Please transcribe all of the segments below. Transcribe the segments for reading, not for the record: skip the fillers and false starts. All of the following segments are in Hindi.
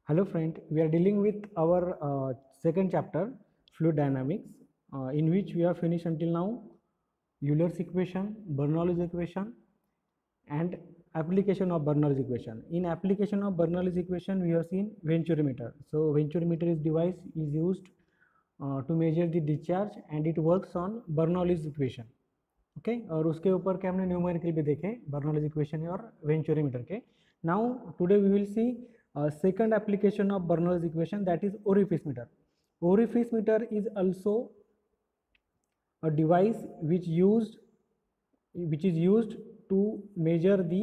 Hello friend, we are dealing with our second chapter, fluid dynamics, in which we have finished until now Euler's equation, Bernoulli's equation, and application of Bernoulli's equation. In application of Bernoulli's equation, we have seen venturimeter. So venturimeter is device is used to measure the discharge and it works on Bernoulli's equation. Okay और उसके ऊपर के हमने न्यूमेरिकल भी देखे बर्नौलीज इक्वेशन और वेंचुरीमीटर के. Now today we will see second application of Bernoulli's equation, that is orifice meter. Orifice meter is also a device which is used to measure the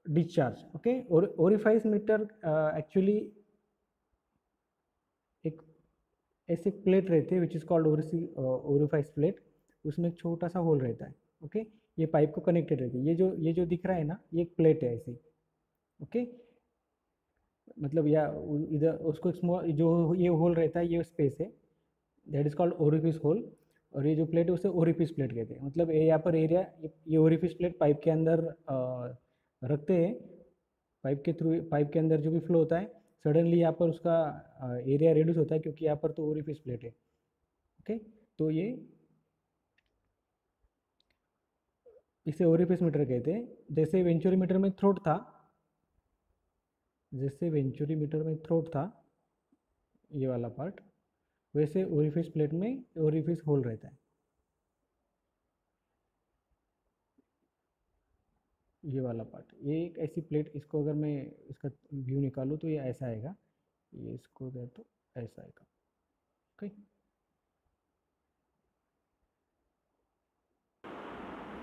discharge. Okay, orifice meter actually एक ऐसे प्लेट रहते हैं which is called orifice plate. उसमें एक छोटा सा होल रहता है. ओके ये पाइप को कनेक्टेड रहती है. ये जो दिख रहा है ना, ये एक प्लेट है ऐसी. ओके मतलब या इधर उसको स्मॉल जो ये होल रहता है ये स्पेस है, that is called orifice hole. और ये जो प्लेट है उसे ओरिफिस प्लेट कहते हैं. मतलब यहाँ पर एरिया ये ओरिफिस प्लेट पाइप के अंदर रखते हैं. पाइप के अंदर जो भी फ्लो होता है सडनली यहाँ पर उसका एरिया रिड्यूस होता है क्योंकि यहाँ पर तो ओरिफिस प्लेट है. ओके तो ये इसे ओरिफिस मीटर कहते हैं. जैसे वेंचुरीमीटर में थ्रोट था, ये वाला पार्ट, वैसे ओरिफिस प्लेट में ओरिफिस होल रहता है. ये वाला पार्ट, ये एक ऐसी प्लेट, इसको अगर मैं इसका व्यू निकालूँ तो ये ऐसा आएगा. ये इसको दे तो ऐसा आएगा. ओके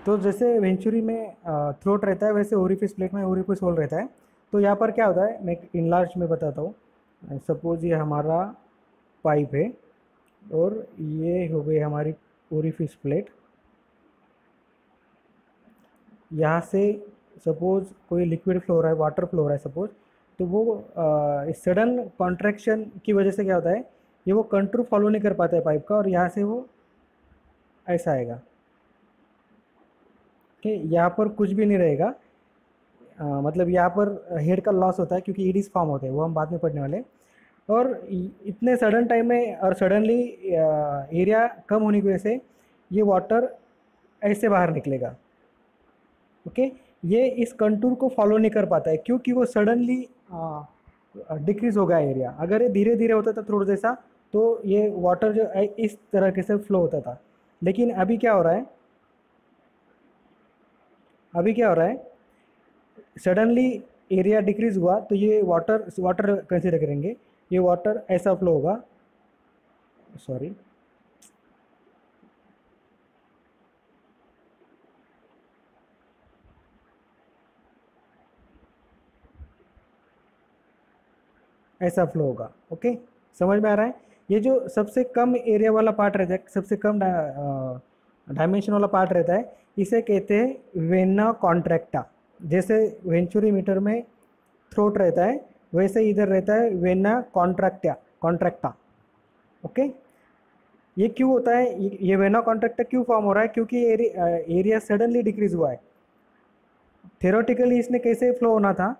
तो जैसे वेंचुरी में थ्रोट रहता है वैसे ओरिफिस प्लेट में ओरिफिस होल रहता है. तो यहाँ पर क्या होता है, मैं इनलार्ज में बताता हूँ. सपोज ये हमारा पाइप है और ये हो गई हमारी ओरिफिस प्लेट. यहाँ से सपोज कोई लिक्विड फ्लो हो रहा है, वाटर फ्लो हो रहा है सपोज, तो वो सडन कॉन्ट्रैक्शन की वजह से क्या होता है, ये वो कंटूर फॉलो नहीं कर पाता है पाइप का और यहाँ से वो ऐसा आएगा. ओके यहाँ पर कुछ भी नहीं रहेगा. मतलब यहाँ पर हेड का लॉस होता है क्योंकि ईडीज फॉर्म होते हैं, वो हम बाद में पढ़ने वाले. और इतने सडन टाइम में और सडनली एरिया कम होने की वजह से ये वाटर ऐसे बाहर निकलेगा. ओके ये इस कंटूर को फॉलो नहीं कर पाता है क्योंकि वो सडनली डिक्रीज हो गया एरिया. अगर ये धीरे धीरे होता था थोड़ा जैसा तो ये वाटर जो इस तरह से फ्लो होता था. लेकिन अभी क्या हो रहा है, सडनली एरिया डिक्रीज हुआ तो ये वाटर कंसीडर करेंगे, ये वाटर ऐसा फ्लो होगा. सॉरी ऐसा फ्लो होगा. ओके समझ में आ रहा है. ये जो सबसे कम एरिया वाला पार्ट रहता है, सबसे कम डायमेंशन वाला पार्ट रहता है, इसे कहते हैं वेना कॉन्ट्रैक्टा. जैसे वेंचुरीमीटर में थ्रोट रहता है वैसे इधर रहता है वेना कॉन्ट्रैक्टा. ओके ये क्यों होता है, ये वेना कॉन्ट्रैक्टा क्यों फॉर्म हो रहा है, क्योंकि एरिया सडनली डिक्रीज हुआ है. थ्योरेटिकली इसने कैसे फ्लो होना था,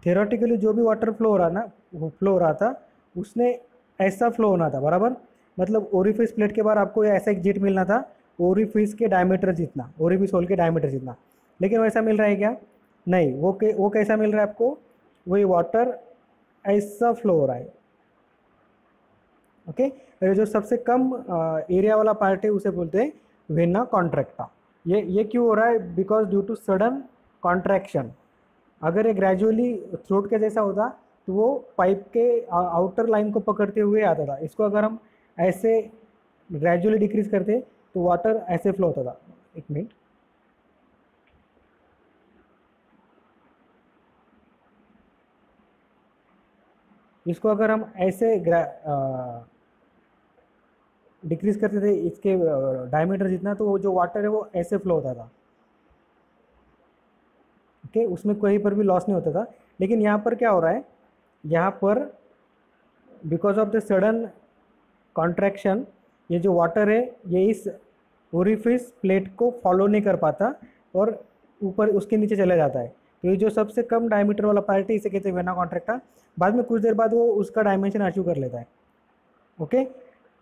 थ्योरेटिकली जो भी वाटर फ्लो हो रहा था उसने ऐसा फ्लो होना था बराबर. मतलब ओरिफिस प्लेट के बाद आपको ऐसा एक जेट मिलना था ओरिफिस के डायमीटर जितना, ओरिफिस होल के डायमीटर जितना. लेकिन वैसा मिल रहा है क्या, नहीं. वो कैसा मिल रहा है आपको, वही वाटर ऐसा फ्लो हो रहा है. ओके जो सबसे कम एरिया वाला पार्ट है उसे बोलते हैं वेना कॉन्ट्रैक्टा. ये क्यों हो रहा है, because due to sudden contraction. अगर ये ग्रेजुअली थ्रोट के जैसा होता तो वो पाइप के आउटर लाइन को पकड़ते हुए आता था. इसको अगर हम ऐसे ग्रेजुअली डिक्रीज करते तो वाटर ऐसे फ्लो होता था. एक मिनट, इसको अगर हम ऐसे डिक्रीज करते थे इसके डायमीटर जितना, तो वो जो वाटर है वो ऐसे फ्लो होता था. ओके उसमें कहीं पर भी लॉस नहीं होता था. लेकिन यहाँ पर क्या हो रहा है, यहाँ पर because of the sudden contraction ये जो वाटर है ये इस ओरिफिस प्लेट को फॉलो नहीं कर पाता और ऊपर उसके नीचे चला जाता है। तो ये जो सबसे कम डायमीटर वाला पार्ट है इसे कहते हैं वेना कॉन्ट्रैक्टा। बाद में कुछ देर बाद वो उसका डायमेंशन अचीव कर लेता है। ओके,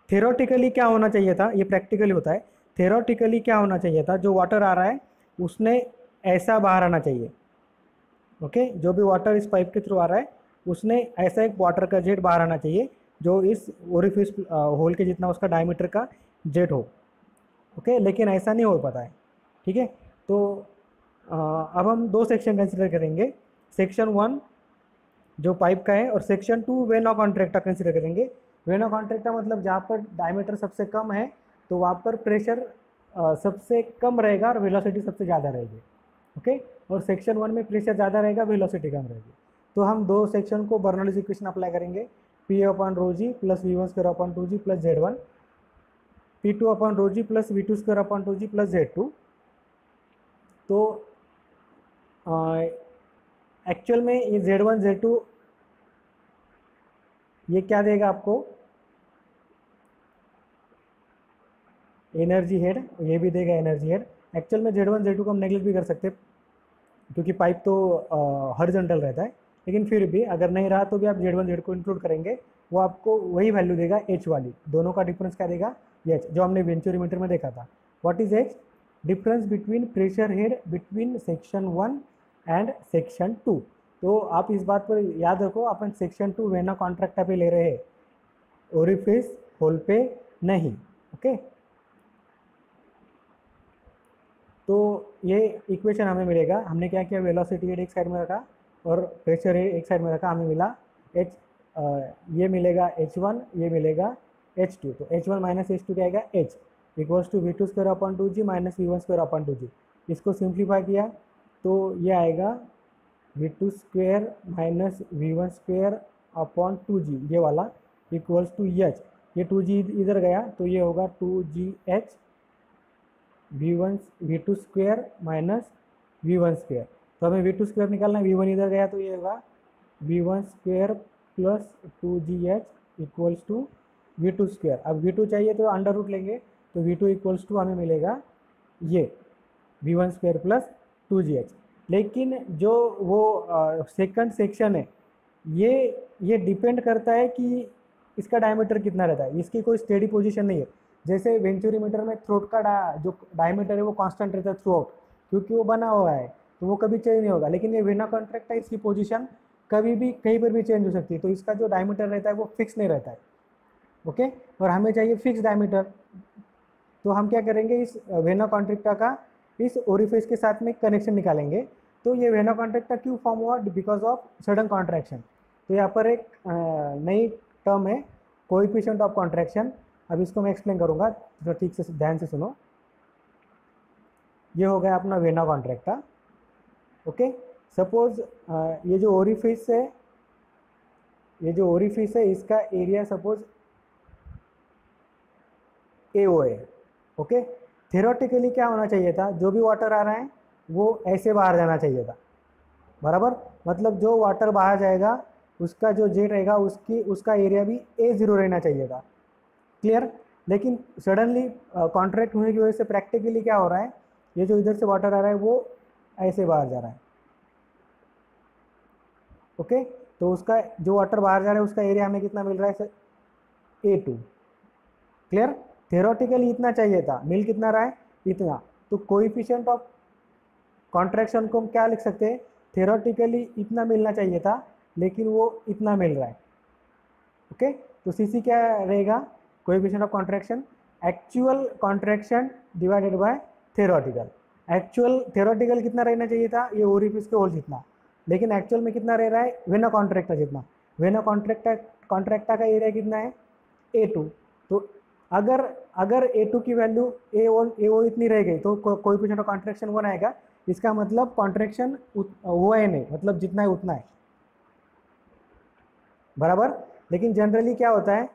थेरोटिकली क्या होना चाहिए था, ये प्रैक्टिकली होता है। थेरोटिकली क्या होना चाहिए था, जो वाटर आ रहा है उसने ऐसा बाहर आना चाहिए। ओके, जो भी वाटर इस पाइप के थ्रू आ रहा है उसने ऐसा एक वाटर का जेट बाहर आना चाहिए जो इस ओरिफिस होल के जितना उसका डायमीटर का जेट हो। ओके, लेकिन ऐसा नहीं हो पाता है। ठीक है, तो अब हम दो सेक्शन कंसिडर करेंगे, सेक्शन 1 जो पाइप का है और सेक्शन 2 वेना कॉन्ट्रैक्टा कंसिडर करेंगे। वेना कॉन्ट्रैक्टा मतलब जहाँ पर डायमीटर सबसे कम है तो वहाँ पर प्रेशर सबसे कम रहेगा और वेलोसिटी सबसे ज़्यादा रहेगी। ओके, और सेक्शन 1 में प्रेशर ज़्यादा रहेगा, वेलोसिटी कम रहेगी। तो हम दो सेक्शन को बर्नौलीज इक्वेशन अप्लाई करेंगे, P upon rho g plus V one square upon 2g plus Z1, P2 upon rho g plus V2 square upon 2g plus Z2। तो एक्चुअल में ये Z1 Z2 ये क्या देगा आपको, एनर्जी हेड, ये भी देगा एनर्जी हेड। एक्चुअल में Z1 Z2 को हम नेगलेक्ट भी कर सकते हैं क्योंकि पाइप तो हॉरिजॉन्टल रहता है, लेकिन फिर भी अगर नहीं रहा तो भी आप Z1 Z को इंक्लूड करेंगे, वो आपको वही वैल्यू देगा H वाली। दोनों का डिफरेंस क्या देगा, H, जो हमने वेंचुरीमीटर में देखा था। What is H, difference between pressure head between section 1 and section 2। तो आप इस बात पर याद रखो, अपन सेक्शन 2 वेना कॉन्ट्रैक्टा पे ले रहे हैं, ओरिफिस होल पे नहीं। ओके, तो ये इक्वेशन हमें मिलेगा। हमने क्या किया, वेलोसिटी हेड एक साइड में रखा और प्रेशर हेड एक साइड में रखा, हमें मिला H, ये मिलेगा H1, ये मिलेगा H2। तो H1 माइनस H2 क्या आएगा, H equals to V2 square upon 2g minus V1 square upon 2g। इसको सिंप्लीफाई किया तो ये आएगा V2 square minus V1 square upon 2g, ये वाला इक्वल्स टू H, ये 2g इधर गया तो ये होगा 2gH V2 square minus V1 square. तो हमें V2 स्क्वायर निकालना है, V1 इधर गया तो ये होगा V1 square plus 2gH equals to V2 square. अब V2 चाहिए तो अंडर रूट लेंगे, तो V2 इक्वल्स टू हमें मिलेगा ये V1 स्क्वायर प्लस 2gH। लेकिन जो वो सेकंड सेक्शन है ये डिपेंड करता है कि इसका डायमीटर कितना रहता है, इसकी कोई स्टेडी पोजीशन नहीं है। जैसे वेंचुरीमीटर में थ्रोट का जो डायमीटर है वो कांस्टेंट रहता है थ्रू आउट, क्योंकि वो बना हुआ है तो वो कभी चेंज नहीं होगा। लेकिन ये वेना कॉन्ट्रैक्टा है, इसकी पोजीशन कभी भी कहीं पर भी चेंज हो सकती है, तो इसका जो डायमीटर रहता है वो फिक्स नहीं रहता है। ओके, और हमें चाहिए फिक्स डायमीटर, तो हम क्या करेंगे, इस वेना कॉन्ट्रैक्टा का इस ओरिफिस के साथ में कनेक्शन निकालेंगे। तो ये वेना कॉन्ट्रैक्टा क्यों फॉर्म हुआ, बिकॉज ऑफ सडन कॉन्ट्रैक्शन। तो यहाँ पर एक नई टर्म है, कोएफिशिएंट ऑफ कॉन्ट्रैक्शन। अब इसको मैं एक्सप्लेन करूँगा, तो ठीक से ध्यान से सुनो। ये हो गया अपना वेना कॉन्ट्रैक्टा। ओके, सपोज ये जो ओरिफिस है, इसका एरिया सपोज AO है। ओके, थ्योरेटिकली क्या होना चाहिए था, जो भी वाटर आ रहा है वो ऐसे बाहर जाना चाहिए था, बराबर। मतलब जो वाटर बाहर जाएगा उसका जो जेट रहेगा उसका एरिया भी A0 रहना चाहिए था, क्लियर। लेकिन सडनली कॉन्ट्रैक्ट होने की वजह से प्रैक्टिकली क्या हो रहा है, ये जो इधर से वाटर आ रहा है वो ऐसे बाहर जा रहा है। ओके, तो उसका जो वाटर बाहर जा रहा है उसका एरिया हमें कितना मिल रहा है सर, A2, क्लियर। थ्योरेटिकली इतना चाहिए था, मिल कितना रहा है, इतना। तो कोएफिशिएंट ऑफ कॉन्ट्रैक्शन को हम क्या लिख सकते हैं, थ्योरेटिकली इतना मिलना चाहिए था लेकिन वो इतना मिल रहा है। ओके, तो CC क्या रहेगा, coefficient of contraction, actual contraction divided by theoretical. Actual theoretical कितना रहना चाहिए था, ये ओरिफिस के होल जितना, लेकिन एक्चुअल में कितना रह रहा है, वेना कॉन्ट्रैक्टा जितना। वेना कॉन्ट्रैक्टा का एरिया कितना है, A2। तो अगर A2 की वैल्यू A1 इतनी रह गई तो कोएफिशिएंट ऑफ कॉन्ट्रैक्शन 1 आएगा। इसका मतलब कॉन्ट्रैक्शन हुआ है नहीं, मतलब जितना है उतना है, बराबर। लेकिन जनरली क्या होता है,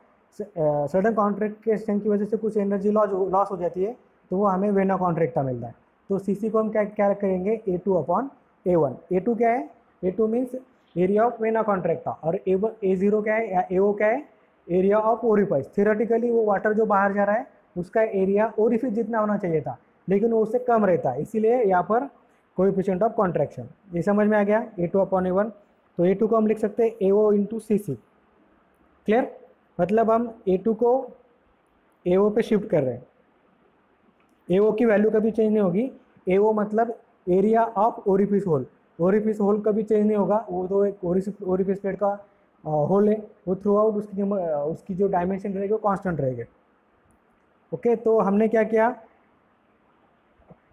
सडन कॉन्ट्रैक्शन की वजह से कुछ एनर्जी लॉस हो जाती है, तो वो हमें वेना कॉन्ट्रैक्टा मिलता है। तो CC को हम क्या करेंगे, A2 अपॉन A1। A2 क्या है, A2 means area of vena contracta, और A0 क्या है, या AO क्या है, एरिया ऑफ ओरिफिस। थ्योरेटिकली वो वाटर जो बाहर जा रहा है उसका एरिया ओरिफिस जितना होना चाहिए था, लेकिन वो उससे कम रहता है, इसीलिए यहाँ पर कोएफिशिएंट ऑफ कॉन्ट्रैक्शन। ये समझ में आ गया, A2 अपॉन A1। तो A2 को हम लिख सकते हैं AO इंटू CC। क्लियर? मतलब हम A2 को AO पे शिफ्ट कर रहे हैं। AO की वैल्यू कभी चेंज नहीं होगी। AO मतलब area of orifice hole. Orifice hole कभी चेंज नहीं होगा, वो तो एक ओरिफिस प्लेट का होल है, वो थ्रू आउट उसकी जो डायमेंशन रहेगी वो कांस्टेंट रहेगी। ओके, तो हमने क्या किया,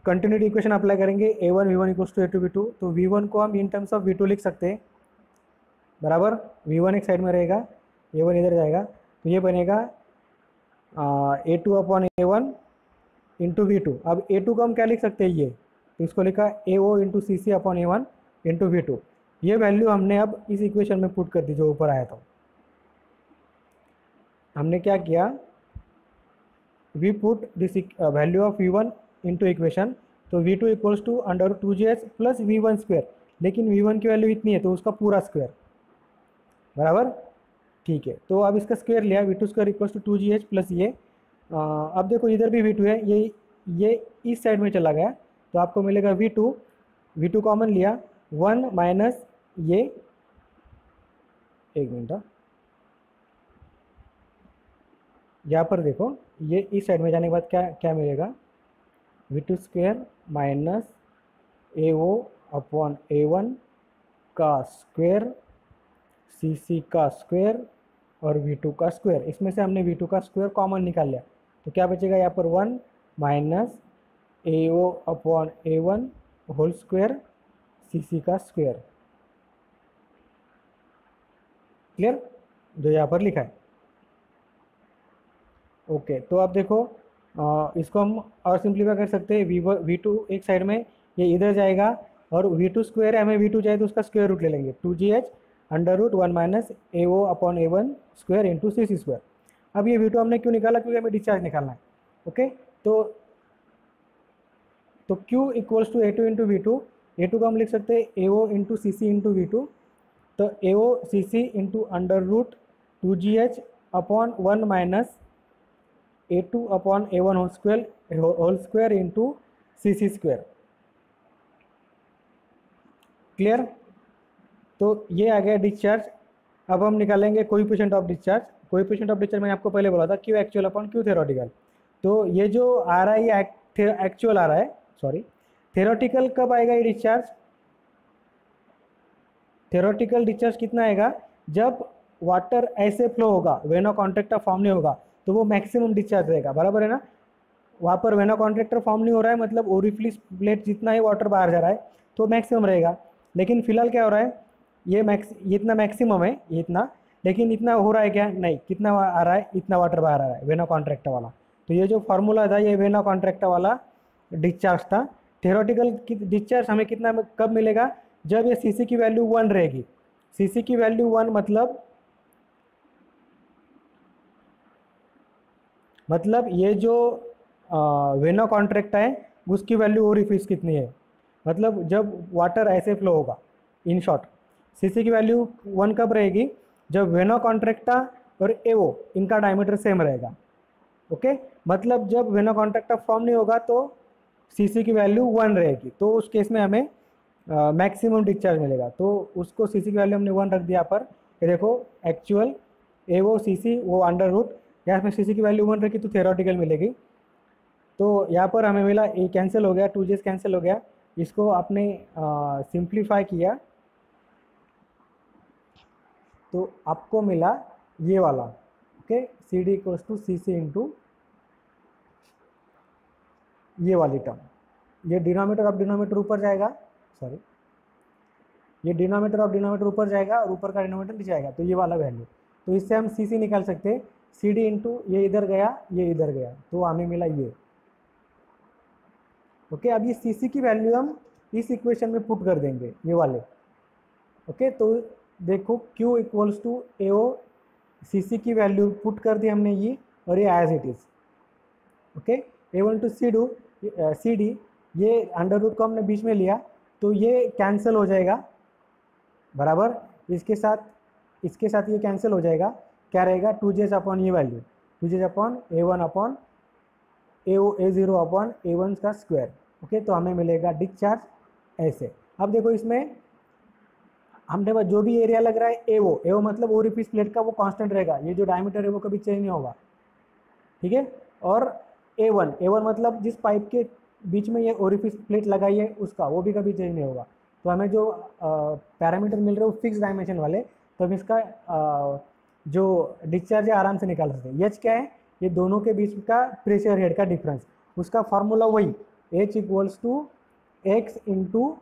कंटिन्यूटी इक्वेशन अप्लाई करेंगे, A1 V1 equals to A2 V2। तो V1 को हम इन टर्म्स ऑफ V2 लिख सकते हैं, बराबर। V1 एक साइड में रहेगा, A1 इधर जाएगा, तो ये बनेगा A2 upon A1 into V2। अब A2 को हम क्या लिख सकते हैं, ये तो इसको लिखा AO into CC upon A1 into V2। ये वैल्यू हमने अब इस इक्वेशन में पुट कर दी जो ऊपर आया था। हमने क्या किया, we put this value of V1 into equation. तो V2 equals to under 2GH plus V1 square, लेकिन V1 की वैल्यू इतनी है तो उसका पूरा स्क्वायर, बराबर। ठीक है, तो अब इसका स्क्वायर लिया, V2 square equals to 2GH plus ये। अब देखो इधर भी V2 है, ये इस साइड में चला गया, तो आपको मिलेगा V2 कॉमन लिया, 1 माइनस ये, एक मिनट, यहाँ पर देखो ये इस साइड में जाने के बाद क्या क्या मिलेगा, V2 square minus AO upon A1 का स्क्वायर, CC का स्क्वायर और V2 का स्क्वायर। इसमें से हमने V2 का स्क्वायर कॉमन निकाल लिया, तो क्या बचेगा यहाँ पर 1 minus AO upon A1 whole square CC का स्क्वायर। क्लियर, जो यहाँ पर लिखा है। ओके, तो अब देखो इसको हम और सिंप्लीफाई कर सकते हैं। V2 एक साइड में, ये इधर जाएगा, और V2 स्क्वायर है, हमें V2 चाहिए तो उसका स्क्वायर रूट ले लेंगे, 2GH under root 1 minus AO upon A1 square into CC square. अब ये V2 हमने क्यों निकाला, क्योंकि हमें डिस्चार्ज निकालना है। ओके, तो Q equals to A2 into V2। A2 को हम लिख सकते हैं AO into CC into V2। तो AO CC into under root 2GH upon 1 minus A2 upon A1 whole square into CC square. Clear, तो ये आ गया डिस्चार्ज। अब हम निकालेंगे coefficient of discharge. Coefficient of discharge मैंने आपको पहले बोला था, Q actual upon Q theoretical. तो ये जो आ रहा है ये एक्चुअल आ रहा है, सॉरी, थ्योरेटिकल कब आएगा ये डिस्चार्ज, थ्योरेटिकल डिस्चार्ज कितना आएगा, जब वाटर ऐसे फ्लो होगा, वेनो कॉन्ट्रैक्टर फॉर्म नहीं होगा, तो वो मैक्सिमम डिस्चार्ज रहेगा, बराबर है ना। वहाँ पर वेनो कॉन्ट्रैक्टर फॉर्म नहीं हो रहा है, मतलब ओरिफिस प्लेट जितना ही वाटर बाहर जा रहा है तो मैक्सिमम रहेगा। लेकिन फिलहाल क्या हो रहा है, ये इतना मैक्सिमम है, ये इतना, लेकिन इतना हो रहा है क्या, नहीं, कितना आ रहा है, इतना वाटर बाहर आ रहा है वेनो कॉन्ट्रैक्टर वाला। तो ये जो फार्मूला था ये वेनो कॉन्ट्रैक्टर वाला डिस्चार्ज था। थ्योरेटिकल डिस्चार्ज हमें कितना कब मिलेगा, जब ये CC की वैल्यू 1 रहेगी। CC की वैल्यू 1 मतलब ये जो वेनो कॉन्ट्रैक्ट है उसकी वैल्यू ओरिफिस कितनी है, मतलब जब वाटर ऐसे फ्लो होगा। इन शॉर्ट CC की वैल्यू 1 कब रहेगी, जब वेनो कॉन्ट्रैक्टा और AO इनका डायमीटर सेम रहेगा। ओके, मतलब जब वेनो कॉन्ट्रैक्टा फॉर्म नहीं होगा तो CC की वैल्यू 1 रहेगी, तो उस केस में हमें मैक्सिमम डिस्चार्ज मिलेगा। तो उसको CC की वैल्यू हमने 1 रख दिया पर, ये देखो एक्चुअल AO CC वो अंडर रूट, यहाँ पे CC की वैल्यू 1 रखी तो थ्योरेटिकल मिलेगी। तो यहाँ पर हमें मिला, ये कैंसिल हो गया, 2Gs कैंसिल हो गया, इसको आपने सिंप्लीफाई किया तो आपको मिला ये वाला। Okay, CD equals to CC into ये वाली टर्म, ये डिनोमिनेटर ऑफ डिनोमिनेटर ऊपर जाएगा, सॉरी, ये डिनोमिनेटर ऑफ डिनोमिनेटर ऊपर जाएगा और ऊपर का डिनोमिनेटर नीचे आएगा, तो ये वाला वैल्यू। तो इससे हम CC निकाल सकते हैं, CD इंटू ये इधर गया, ये इधर गया, तो हमें मिला ये। ओके, अब ये CC की वैल्यू हम इस इक्वेशन में पुट कर देंगे, ये वाले। ओके, तो देखो Q equals to AO, CC की वैल्यू पुट कर दी हमने ये, और ये as it is. Okay, A1 to CD, ये अंडर रूट को हमने बीच में लिया तो ये कैंसिल हो जाएगा, बराबर। इसके साथ ये कैंसिल हो जाएगा, क्या रहेगा, 2Gs अपॉन ये value, 2Gs upon A1 upon A0 upon A1 का स्क्वायर। ओके, तो हमें मिलेगा डिस्चार्ज ऐसे। अब देखो इसमें हमने जो भी एरिया लग रहा है एओ मतलब ओरिफिस प्लेट का वो कांस्टेंट रहेगा, ये जो डायमीटर है वो कभी चेंज नहीं होगा, ठीक है। और ए वन मतलब जिस पाइप के बीच में ये ओरिफिस प्लेट लगाई है उसका, वो भी कभी चेंज नहीं होगा। तो हमें जो पैरामीटर मिल रहे हैं वो फिक्स डायमेंशन वाले, तो हम इसका जो डिस्चार्ज है आराम से निकाल सकते हैं। एच क्या है, ये दोनों के बीच का प्रेशर हेड का डिफरेंस, उसका फार्मूला वही H equals to x into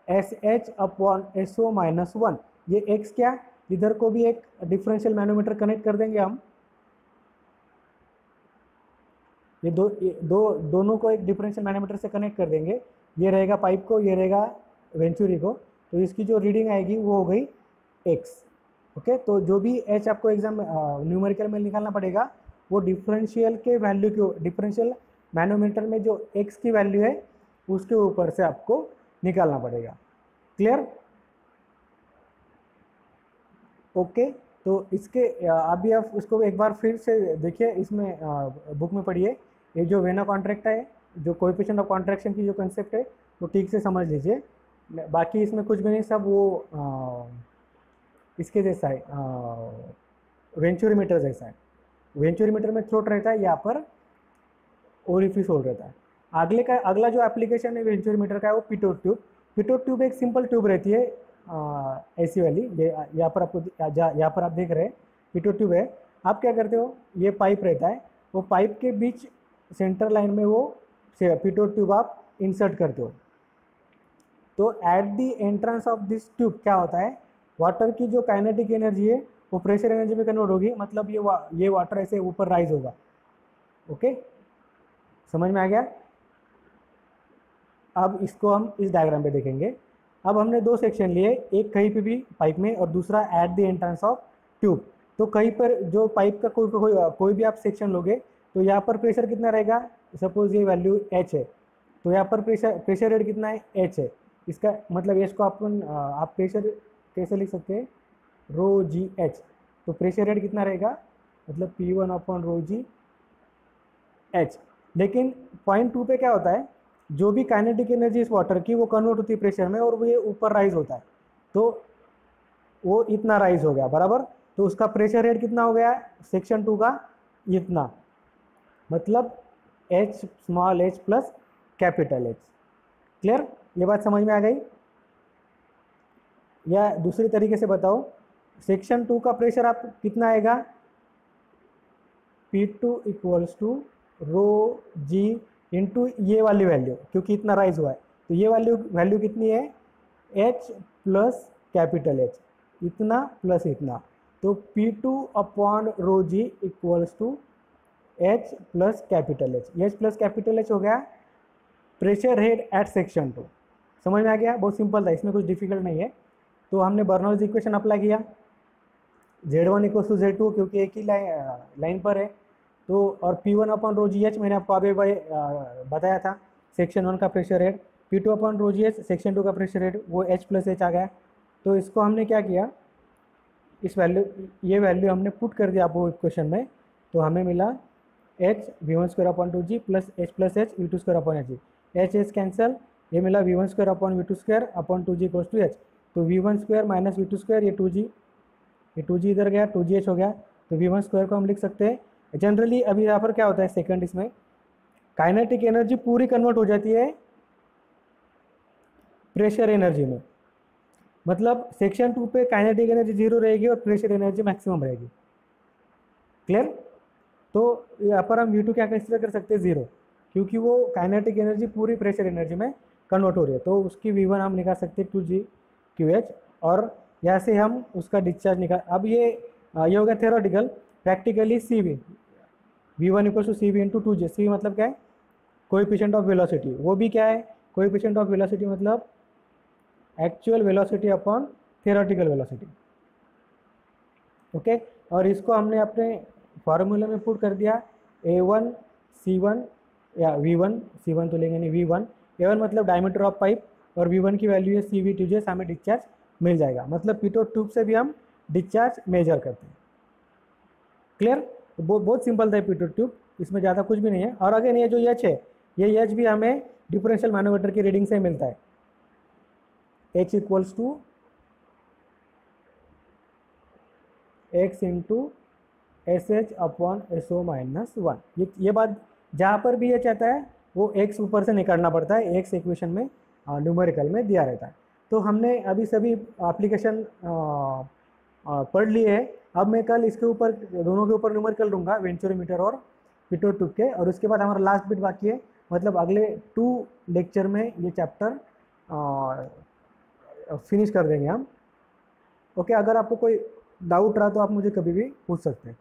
S H upon S O minus one. ये एक्स क्या, इधर को भी एक डिफरेंशियल मैनोमीटर कनेक्ट कर देंगे हम, ये दोनों को एक डिफरेंशियल मैनोमीटर से कनेक्ट कर देंगे। ये रहेगा पाइप को, ये रहेगा वेंचुरी को, तो इसकी जो रीडिंग आएगी वो हो गई एक्स। ओके, तो जो भी एच आपको एग्जाम न्यूमेरिकल में निकालना पड़ेगा वो डिफरेंशियल के वैल्यू के, डिफरेंशियल मैनोमीटर में जो एक्स की वैल्यू है उसके ऊपर से आपको निकालना पड़ेगा। क्लियर? ओके, तो इसके अभी आप इसको एक बार फिर से देखिए, इसमें बुक में पढ़िए, ये जो वेना कॉन्ट्रैक्ट है, जो कोएफिशिएंट ऑफ कॉन्ट्रैक्शन की जो कंसेप्ट है वो ठीक से समझ लीजिए। बाकी इसमें कुछ भी नहीं, सब वो इसके जैसा है, वेंचुरीमीटर जैसा है। वेंचुरीमीटर में थ्रोट रहता है, यहाँ पर ओरिफिस होल रहता है। अगला जो एप्लीकेशन है वेंचुरीमीटर का है वो पिटोट ट्यूब। पिटोट ट्यूब एक सिंपल ट्यूब रहती है, ऐसी वाली, ये यहाँ पर आपको यहाँ पर आप देख रहे हैं पिटोट ट्यूब है। आप क्या करते हो, ये पाइप रहता है, वो पाइप के बीच सेंटर लाइन में वो पिटोट ट्यूब आप इंसर्ट करते हो। तो at the entrance of this tube क्या होता है, वाटर की जो काइनेटिक एनर्जी है वो प्रेशर एनर्जी में कन्वर्ट होगी, मतलब ये वाटर ऐसे ऊपर राइज होगा। ओके, समझ में आ गया? अब इसको हम इस डायग्राम पे देखेंगे। अब हमने दो सेक्शन लिए, एक कहीं पे भी पाइप में और दूसरा at the entrance of tube. तो कहीं पर जो पाइप का कोई भी आप सेक्शन लोगे तो यहाँ पर प्रेशर कितना रहेगा, सपोज ये वैल्यू एच है, तो यहाँ पर प्रेशर रेट कितना है, एच है। इसका मतलब एच को आप प्रेशर कैसे लिख सकते हैं, रो जी एच। तो प्रेशर रेट कितना रहेगा, मतलब P1 अपॉन रो जी एच। लेकिन पॉइंट 2 पे क्या होता है, जो भी काइनेटिक एनर्जी इस वाटर की वो कन्वर्ट होती है प्रेशर में और वो ये ऊपर राइज होता है, तो वो इतना राइज हो गया बराबर। तो उसका प्रेशर रेट कितना हो गया सेक्शन 2 का, इतना, मतलब H small H plus capital H. Clear? ये बात समझ में आ गई? या दूसरी तरीके से बताओ, सेक्शन 2 का प्रेशर आप कितना आएगा, P2 equals to rho g into ये वाली वैल्यू, क्योंकि इतना राइज हुआ है तो ये वैल्यू कितनी है, H प्लस कैपिटल H, इतना प्लस इतना। तो P2 upon rho g equals to H plus capital H। H plus capital H हो गया प्रेशर हेड एट सेक्शन 2। समझ में आ गया? बहुत सिंपल था, इसमें कुछ डिफिकल्ट नहीं है। तो हमने बर्नौलीज इक्वेशन अप्लाई किया, Z1 इक्वल टू Z2 क्योंकि एक ही लाइन पर है, तो और P1 अपॉन रो जी एच मैंने आपको अभी बताया था, सेक्शन 1 का pressure head. P2 upon rho जी एच सेक्शन 2 का प्रेशर हेड, वो H प्लस H आ गया। तो इसको हमने क्या किया, इस ये वैल्यू हमने पुट कर दिया आपको इक्वेशन में, तो हमें मिला H V1 square upon 2G plus H plus H V2 square upon H। H cancel, ये मिला V1 square upon V2 square upon 2G equals to H। तो V1 square minus V2 square, ये 2G इधर गया, 2GH हो गया। तो V1 स्क्वायर को हम लिख सकते हैं। जनरली अभी यहाँ पर क्या होता है सेकंड, इसमें काइनेटिक एनर्जी पूरी कन्वर्ट हो जाती है प्रेशर एनर्जी में, मतलब सेक्शन 2 पे काइनेटिक एनर्जी 0 रहेगी और प्रेशर एनर्जी मैक्सिमम रहेगी। क्लियर? तो यहाँ पर हम V2 क्या कंसिडर कर सकते हैं, 0, क्योंकि वो काइनेटिक एनर्जी पूरी प्रेशर एनर्जी में कन्वर्ट हो रही है। तो उसकी V1 हम निकाल सकते हैं 2GQH, और यहाँ से हम उसका डिस्चार्ज निकाल। अब ये हो गया theoretical. Practically CV V1 equal to CV into 2G। CV मतलब क्या है, कोएफिशिएंट ऑफ वेलोसिटी। वो भी क्या है, कोएफिशिएंट ऑफ वेलोसिटी मतलब actual velocity upon theoretical velocity. Okay, और इसको हमने अपने फार्मूले में पुट कर दिया, A1 C1 या V1, C1 तो लेंगे नहीं, V1। A1 मतलब डायमीटर ऑफ पाइप और V1 की वैल्यू है CV 2J, हमें डिस्चार्ज मिल जाएगा। मतलब पिटोट ट्यूब से भी हम डिस्चार्ज मेजर करते हैं। क्लियर? तो बहुत सिंपल था पिटोट ट्यूब, इसमें ज़्यादा कुछ भी नहीं है। और अगेन ये जो H है, ये H भी हमें डिफरेंशियल मैनोमीटर की रीडिंग से मिलता है। h equals to x into S H upon S O minus one. ये बात जहाँ पर भी ये चाहता है वो x ऊपर से निकालना पड़ता है, x इक्वेशन में न्यूमेरिकल में दिया रहता है। तो हमने अभी सभी एप्लीकेशन पढ़ लिए है। अब मैं कल इसके ऊपर दोनों के ऊपर न्यूमेरिकल दूंगा, वेंचुरोमीटर और पिटो टूथ के, और उसके बाद हमारा लास्ट बिट बाकी है, मतलब अगले 2 लेक्चर में ये चैप्टर फिनिश कर देंगे हम। ओके, अगर आपको कोई डाउट रहा तो आप मुझे कभी भी पूछ सकते हैं।